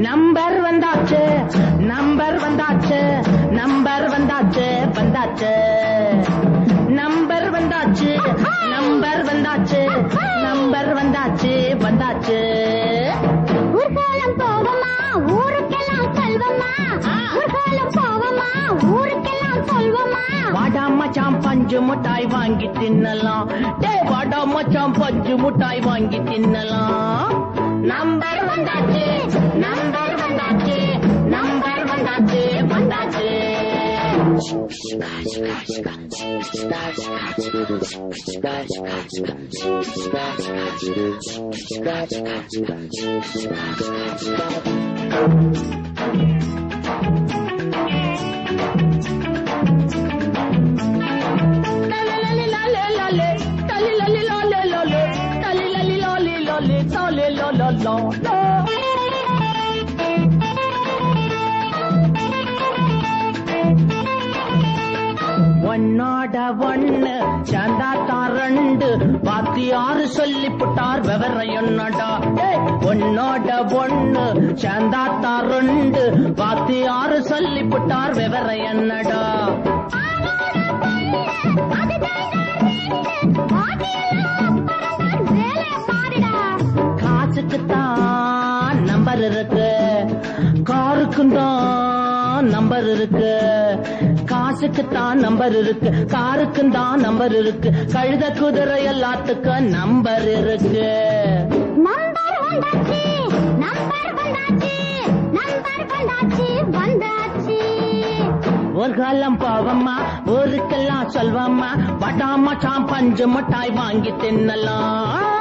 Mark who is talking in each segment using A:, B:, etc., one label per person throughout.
A: number வந்தாச்சு number வந்தாச்சு number வந்தாச்சு வந்தாச்சு நம்பர் வந்தாச்சு நம்பர் வந்தாச்சு நம்பர் வந்தாச்சு வந்தாச்சு
B: ஊர்காலம் போவமா ஊருக்கெல்லாம் செல்வமா ஊர்காலம் போவமா ஊருக்கெல்லாம் செல்வமா
A: வாடா மச்சான் பஞ்சு முட்டாய் வாங்கி தின்னலாம் வாடா மச்சான் பஞ்சு முட்டாய் வாங்கி தின்னலாம் நம்பர் வந்தாச்சு நம்பர் வந்தாச்சு நம்பர் வந்தாச்சு வந்தாச்சு ஒன்னோட ஒண்ணு சேர்ந்தாத்தான் ரெண்டு வாத்தியாரு சொல்லிப்புட்டார் விவரம் என்னடா ஒன்னோட ஒண்ணு சேர்ந்தாத்தான் ரெண்டு வாத்தியாரு சொல்லிப்புட்டார் விவரம் என்னடா காசுக்குத்தான் நம்பர் இருக்கு காருக்கும் தான் நம்பர் இருக்கு காசுக்குத்தான் நம்பர் இருக்கு காருக்கும் தான் நம்பர் இருக்கு கழுத குதிரை எல்லாத்துக்கும் நம்பர் இருக்கு
B: நம்பர் வந்தாச்சு நம்பர் வந்தாச்சு நம்பர் வந்தாச்சு வந்தாச்சு
A: ஒரு காலம் போவம்மா ஊருக்கெல்லாம் சொல்வம்மா வடாம பஞ்சு மிட்டாய் வாங்கி தின்னலாம்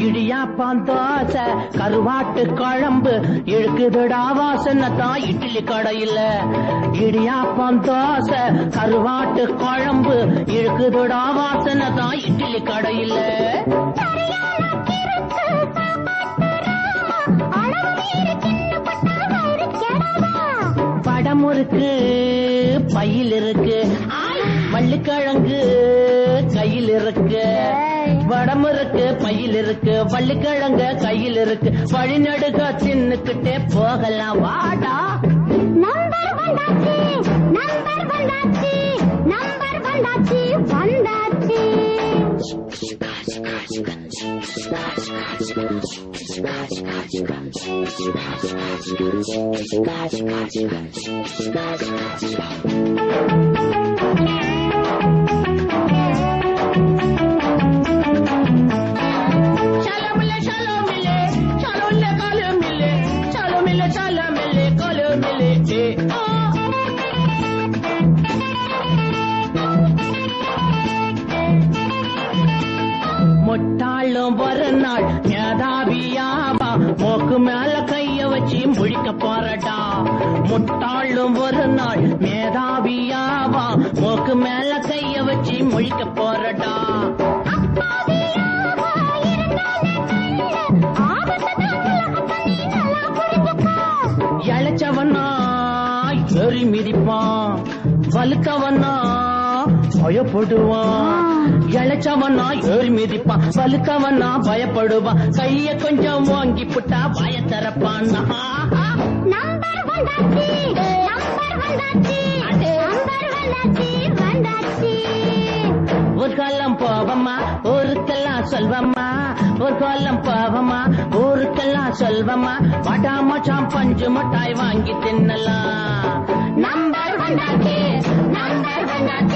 A: இடியாப்பம் தோசை கருவாட்டு குழம்பு இழுக்குதுடா வாசனைத்தான் இட்லி கடையில இடியாப்பம் தோசை கருவாட்டு குழம்பு இழுக்குதுடா வாசனைத்தான் இட்லி கடையில படம் இருக்கு பையில் இருக்கு வள்ளிக்கிழங்கு கையில் இருக்கு வடம் இருக்கு பையில் இருக்கு வள்ளிக்கிழங்கு கையில் இருக்கு வழிநடுக தின்னுக்கிட்டே போகலாம் வாடா
B: நம்பர் வந்தாச்சு நம்பர் வந்தாச்சு நம்பர் வந்தாச்சு வந்தாச்சு
A: முட்டாளும் ஒரு நாள் மேதாவியாவா மூக்கு மேல கைய வச்சு முழிக்க போறடா முட்டாளும் ஒரு நாள் மேதாவியாவா மூக்கு மேல கைய வச்சு முழிக்க போறடா இழைச்சவனா எரி மிதிப்பான் வலுத்தவனா பயப்படுவான் இழைச்சவனா ஏறி மிதிப்பான் வலுத்தவனா பயப்படுவான் கைய கொஞ்சம் வாங்கி புட்டா வாய திறப்பான்
B: நம்பர் வந்தாச்சு நம்பர் வந்தாச்சு நம்பர் வந்தாச்சு வந்தாச்சு
A: ஒரு காலம் போவம்மா ஊருக்கெல்லாம் சொல்வம்மா ஒரு காலம் போவம்மா ஊருக்கெல்லாம் சொல்வம்மா வடாம பஞ்சு மிட்டாய் வாங்கி தின்னலாம் நம்பர் வந்தாச்சு நம்பர் வந்தாச்சு